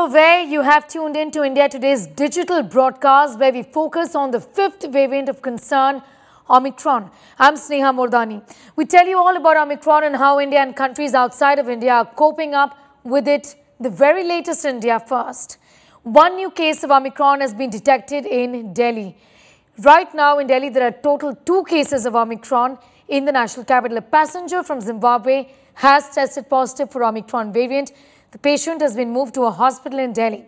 So where you have tuned in to India Today's digital broadcast where we focus on the fifth variant of concern, Omicron. I'm Sneha Mordani. We tell you all about Omicron and how India and countries outside of India are coping up with it. The very latest India first. One new case of Omicron has been detected in Delhi. Right now in Delhi, there are total 2 cases of Omicron in the national capital. A passenger from Zimbabwe has tested positive for Omicron variant. The patient has been moved to a hospital in Delhi.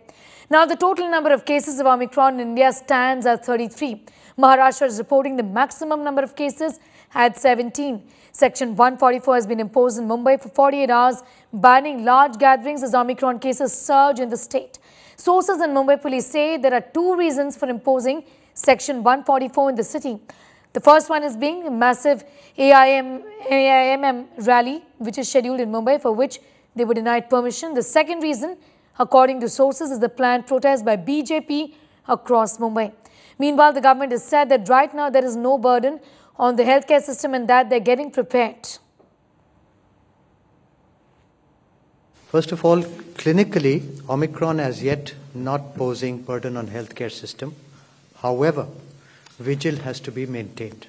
Now, the total number of cases of Omicron in India stands at 33. Maharashtra is reporting the maximum number of cases at 17. Section 144 has been imposed in Mumbai for 48 hours, banning large gatherings as Omicron cases surge in the state. Sources in Mumbai police say there are 2 reasons for imposing Section 144 in the city. The first one is being a massive AIMM rally, which is scheduled in Mumbai, for which they were denied permission. The second reason, according to sources, is the planned protest by BJP across Mumbai. Meanwhile, the government has said that right now there is no burden on the healthcare system and that they're getting prepared. First of all, clinically, Omicron as yet not posing burden on healthcare system. However, vigil has to be maintained.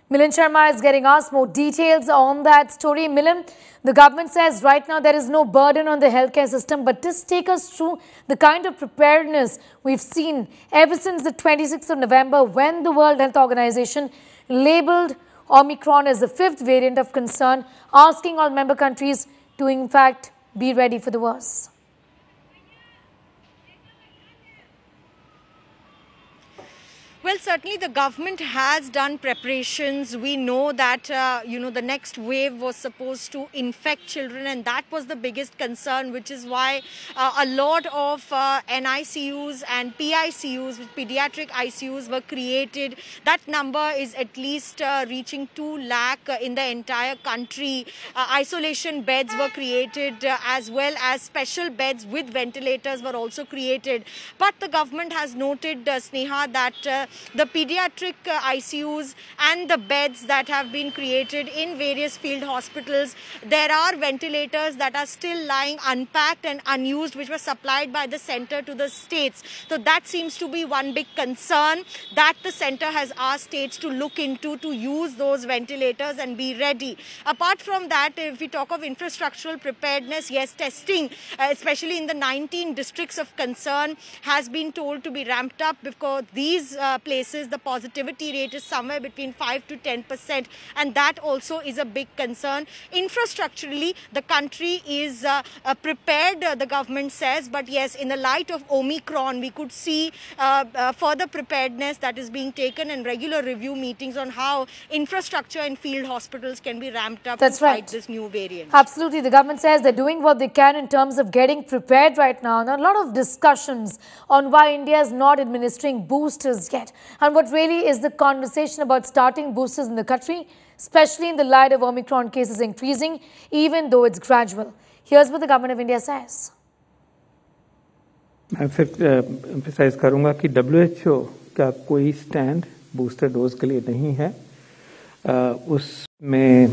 Milind Sharma is getting us more details on that story. Milind, the government says right now there is no burden on the healthcare system, but just take us through the kind of preparedness we've seen ever since the 26th of November when the World Health Organization labelled Omicron as the 5th variant of concern, asking all member countries to in fact be ready for the worst. Well, certainly the government has done preparations. We know that, the next wave was supposed to infect children, and that was the biggest concern, which is why a lot of NICUs and PICUs, pediatric ICUs, were created. That number is at least reaching 2 lakh in the entire country. Isolation beds were created as well as special beds with ventilators were also created. But the government has noted, Sneha, that the pediatric ICUs and the beds that have been created in various field hospitals, there are ventilators that are still lying unpacked and unused, which were supplied by the center to the states. So that seems to be one big concern that the center has asked states to look into, to use those ventilators and be ready. Apart from that, if we talk of infrastructural preparedness, yes, testing, especially in the 19 districts of concern, has been told to be ramped up because these places, the positivity rate is somewhere between 5 to 10%, and that also is a big concern. Infrastructurally, the country is prepared, the government says, but yes, in the light of Omicron, we could see further preparedness that is being taken and regular review meetings on how infrastructure in field hospitals can be ramped up to fight this new variant. Absolutely. The government says they're doing what they can in terms of getting prepared right now. Now, a lot of discussions on why India is not administering boosters yet, and what really is the conversation about starting boosters in the country, especially in the light of Omicron cases increasing, even though it's gradual. Here's what the government of India says. मैं फिर emphasize करूँगा कि WHO का कोई stand booster dose के लिए नहीं है. उसमें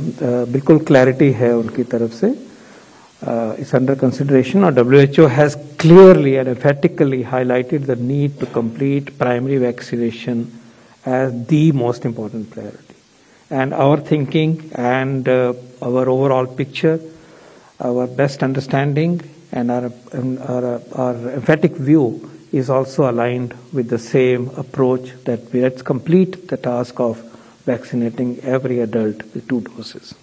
बिल्कुल clarity है उनकी तरफ से. Is under consideration, or WHO has clearly and emphatically highlighted the need to complete primary vaccination as the most important priority. And our thinking and our overall picture, our best understanding and our emphatic view is also aligned with the same approach that let's complete the task of vaccinating every adult with 2 doses.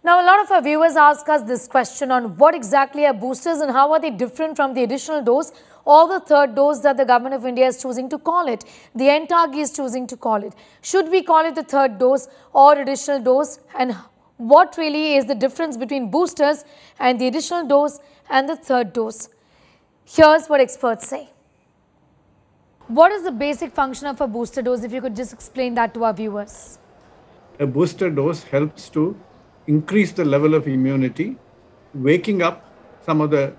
Now, a lot of our viewers ask us this question on what exactly are boosters and how are they different from the additional dose or the 3rd dose that the government of India is choosing to call it. The NTAG is choosing to call it. Should we call it the 3rd dose or additional dose? And what really is the difference between boosters and the additional dose and the 3rd dose? Here's what experts say. What is the basic function of a booster dose? If you could just explain that to our viewers. A booster dose helps to increase the level of immunity, waking up some of the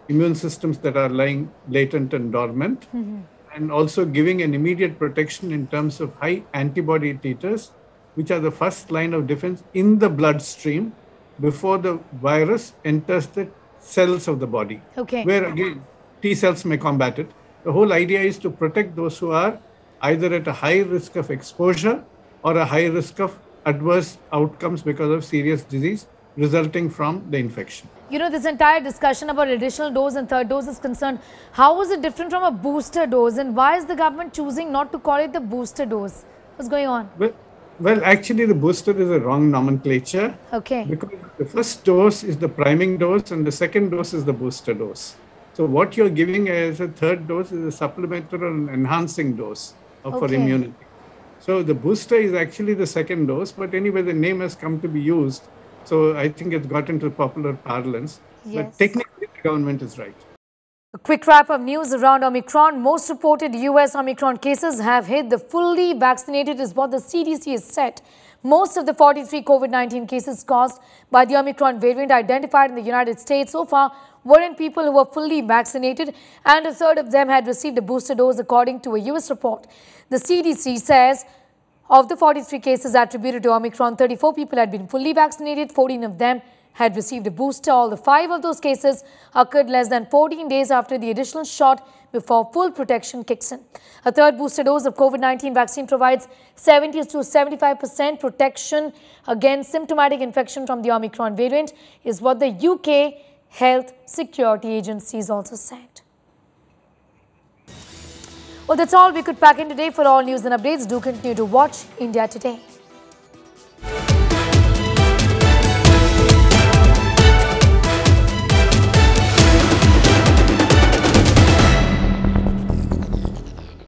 immune systems that are lying latent and dormant, and also giving an immediate protection in terms of high antibody titers, which are the first line of defense in the bloodstream before the virus enters the cells of the body, Okay. where again T cells may combat it. The whole idea is to protect those who are either at a high risk of exposure or a high risk of adverse outcomes because of serious disease resulting from the infection. You know, this entire discussion about additional dose and third dose is concerned. How is it different from a booster dose, and why is the government choosing not to call it the booster dose? What's going on? Well, actually, the booster is a wrong nomenclature. Okay. Because the first dose is the priming dose and the second dose is the booster dose. So what you're giving as a third dose is a supplementary and enhancing dose for immunity. So the booster is actually the second dose, but anyway, the name has come to be used. So I think it's got into popular parlance. Yes. But technically, the government is right. A quick wrap of news around Omicron. Most reported US Omicron cases have hit the fully vaccinated is what the CDC has said. Most of the 43 COVID-19 cases caused by the Omicron variant identified in the United States so far were in people who were fully vaccinated, and a third of them had received a booster dose according to a US report. The CDC says of the 43 cases attributed to Omicron, 34 people had been fully vaccinated, 14 of them had received a booster. All the 5 of those cases occurred less than 14 days after the additional shot before full protection kicks in. A third booster dose of COVID-19 vaccine provides 70 to 75% protection against symptomatic infection from the Omicron variant, is what the UK Health Security Agencies also said. Well, that's all we could pack in today. For all news and updates, do continue to watch India Today.